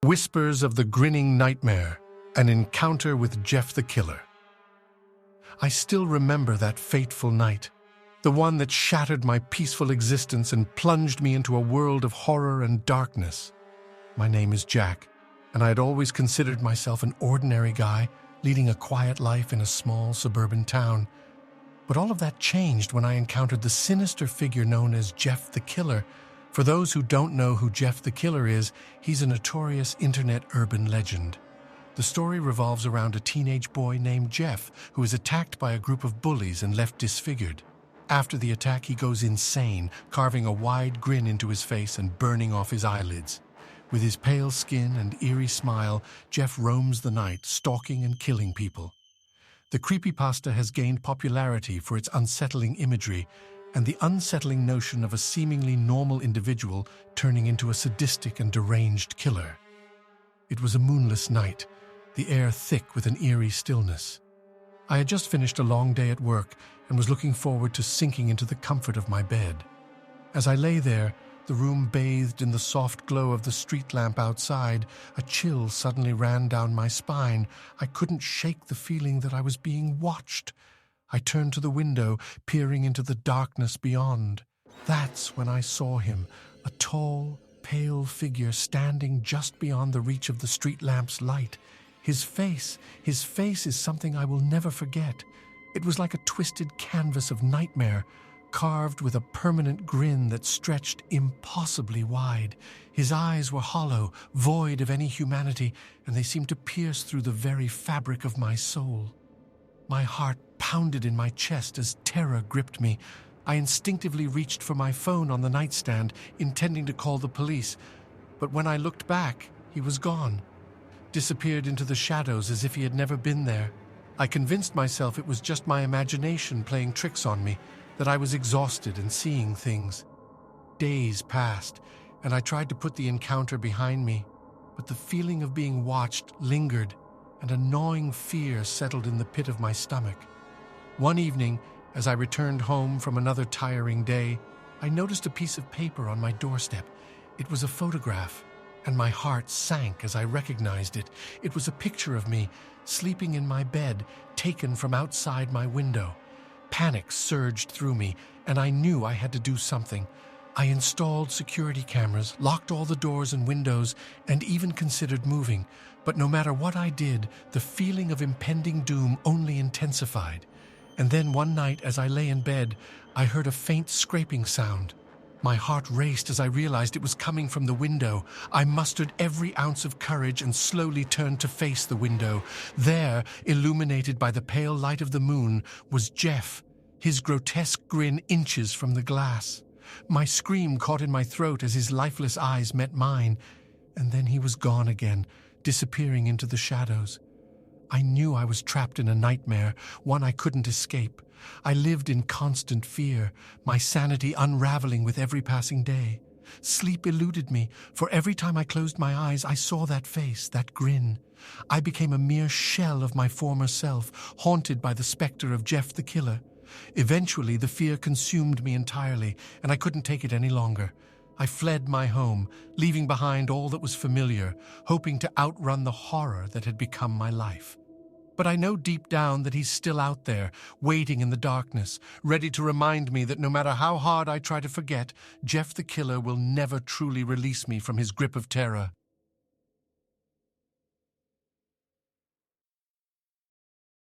Whispers of the Grinning Nightmare, an encounter with Jeff the Killer. I still remember that fateful night, the one that shattered my peaceful existence and plunged me into a world of horror and darkness. My name is Jack, and I had always considered myself an ordinary guy leading a quiet life in a small suburban town. But all of that changed when I encountered the sinister figure known as Jeff the Killer. For those who don't know who Jeff the Killer is, he's a notorious internet urban legend. The story revolves around a teenage boy named Jeff who is attacked by a group of bullies and left disfigured. After the attack, he goes insane, carving a wide grin into his face and burning off his eyelids. With his pale skin and eerie smile, Jeff roams the night, stalking and killing people. The creepypasta has gained popularity for its unsettling imagery and the unsettling notion of a seemingly normal individual turning into a sadistic and deranged killer. It was a moonless night, the air thick with an eerie stillness. I had just finished a long day at work and was looking forward to sinking into the comfort of my bed. As I lay there, the room bathed in the soft glow of the street lamp outside, a chill suddenly ran down my spine. I couldn't shake the feeling that I was being watched. I turned to the window, peering into the darkness beyond. That's when I saw him, a tall, pale figure standing just beyond the reach of the street lamp's light. His face is something I will never forget. It was like a twisted canvas of nightmare, carved with a permanent grin that stretched impossibly wide. His eyes were hollow, void of any humanity, and they seemed to pierce through the very fabric of my soul. My heart pounded in my chest as terror gripped me. I instinctively reached for my phone on the nightstand, intending to call the police. But when I looked back, he was gone, disappeared into the shadows as if he had never been there. I convinced myself it was just my imagination playing tricks on me, that I was exhausted and seeing things. Days passed, and I tried to put the encounter behind me, but the feeling of being watched lingered, and a gnawing fear settled in the pit of my stomach. One evening, as I returned home from another tiring day, I noticed a piece of paper on my doorstep. It was a photograph, and my heart sank as I recognized it. It was a picture of me, sleeping in my bed, taken from outside my window. Panic surged through me, and I knew I had to do something. I installed security cameras, locked all the doors and windows, and even considered moving. But no matter what I did, the feeling of impending doom only intensified. And then one night, as I lay in bed, I heard a faint scraping sound. My heart raced as I realized it was coming from the window. I mustered every ounce of courage and slowly turned to face the window. There, illuminated by the pale light of the moon, was Jeff, his grotesque grin inches from the glass. My scream caught in my throat as his lifeless eyes met mine, and then he was gone again, disappearing into the shadows. I knew I was trapped in a nightmare, one I couldn't escape. I lived in constant fear, my sanity unraveling with every passing day. Sleep eluded me, for every time I closed my eyes, I saw that face, that grin. I became a mere shell of my former self, haunted by the specter of Jeff the Killer. Eventually, the fear consumed me entirely, and I couldn't take it any longer. I fled my home, leaving behind all that was familiar, hoping to outrun the horror that had become my life. But I know deep down that he's still out there, waiting in the darkness, ready to remind me that no matter how hard I try to forget, Jeff the Killer will never truly release me from his grip of terror.